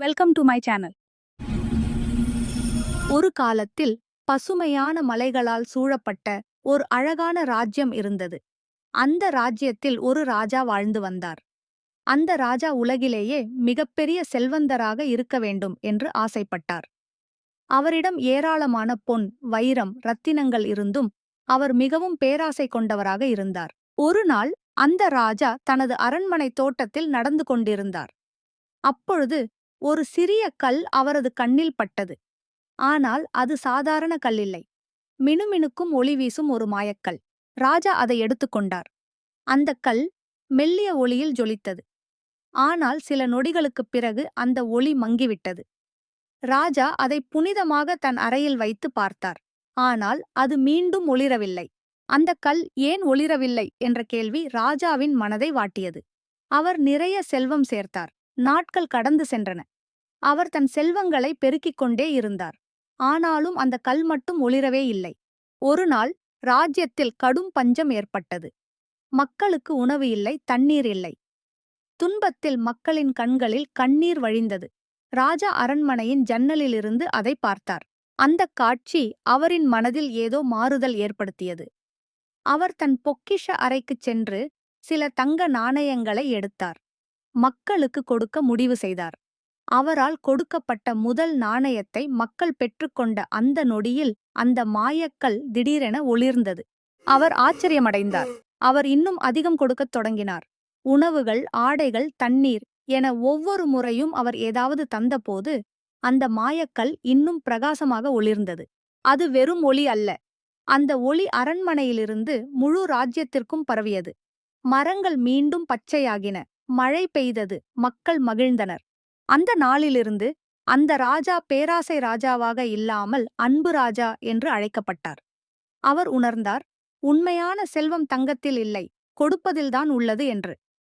Welcome to my channel. ஒரு காலத்தில் பசுமையான மலைகளால் சூழப்பட்ட ஒரு அழகான ராஜ்யம் இருந்தது. அந்த ராஜ்யத்தில் ஒரு ராஜா வாழ்ந்து வந்தார். அந்த ராஜா உலகிலேயே மிகப்பெரிய செல்வந்தராக இருக்க வேண்டும் என்று ஆசைப்பட்டார். அவரிடம் ஏராளமான பொன், வைரம், ரத்தினங்கள் இருந்தும் அவர் மிகவும் பேராசை கொண்டவராக இருந்தார். ஒரு நாள் அந்த ராஜா தனது அரண்மனை தோட்டத்தில் நடந்து கொண்டிருந்தார். அப்பொழுது ஒரு சிறிய கல் அவரது கண்ணில் பட்டது. ஆனால் அது சாதாரண கல்லில்லை. மினுமினுக்கும் ஒளி வீசும் ஒரு மாயக்கல். ராஜா அதை எடுத்துக்கொண்டார். அந்தக் கல் மெல்லிய ஒளியில் ஜொலித்தது. ஆனால் சில நொடிகளுக்குப் பிறகு அந்த ஒளி மங்கிவிட்டது. ராஜா அதை புனிதமாக தன் அறையில் வைத்து பார்த்தார். ஆனால் அது மீண்டும் ஒளிரவில்லை. அந்தக் கல் ஏன் ஒளிரவில்லை என்ற கேள்வி ராஜாவின் மனதை வாட்டியது. அவர் நிறைய செல்வம் சேர்த்தார். நாட்கள் கடந்து சென்றன. அவர் தன் செல்வங்களை பெருக்கிக் கொண்டே இருந்தார். ஆனாலும் அந்த கல் மட்டும் ஒளிரவே இல்லை. ஒரு நாள் ராஜ்யத்தில் கடும் பஞ்சம் ஏற்பட்டது. மக்களுக்கு உணவு இல்லை, தண்ணீர் இல்லை. துன்பத்தில் மக்களின் கண்களில் கண்ணீர் வழிந்தது. ராஜா அரண்மனையின் ஜன்னலிலிருந்து அதை பார்த்தார். அந்தக் காட்சி அவரின் மனதில் ஏதோ மாறுதல் ஏற்படுத்தியது. அவர் தன் பொக்கிஷ அறைக்குச் சென்று சில தங்க நாணயங்களை எடுத்தார். மக்களுக்கு கொடுக்க முடிவு செய்தார். அவரால் கொடுக்கப்பட்ட முதல் நாணயத்தை மக்கள் பெற்றுக்கொண்ட அந்த நொடியில் அந்த மாயக்கல் திடீரென ஒளிர்ந்தது. அவர் ஆச்சரியமடைந்தார். அவர் இன்னும் அதிகம் கொடுக்கத் தொடங்கினார். உணவுகள், ஆடைகள், தண்ணீர் என ஒவ்வொரு முறையும் அவர் ஏதாவது தந்தபோது அந்த மாயக்கல் இன்னும் பிரகாசமாக ஒளிர்ந்தது. அது வெறும் ஒளி அல்ல. அந்த ஒளி அரண்மனையிலிருந்து முழு ராஜ்யத்திற்கும் பரவியது. மரங்கள் மீண்டும் பச்சையாகின. மழை பெய்தது. மக்கள் மகிழ்ந்தனர். அந்த நாளிலிருந்து அந்த ராஜா பேராசை ராஜாவாக இல்லாமல் அன்பு ராஜா என்று அழைக்கப்பட்டார். அவர் உணர்ந்தார், உண்மையான செல்வம் தங்கத்தில் இல்லை, கொடுப்பதில்தான் உள்ளது என்று.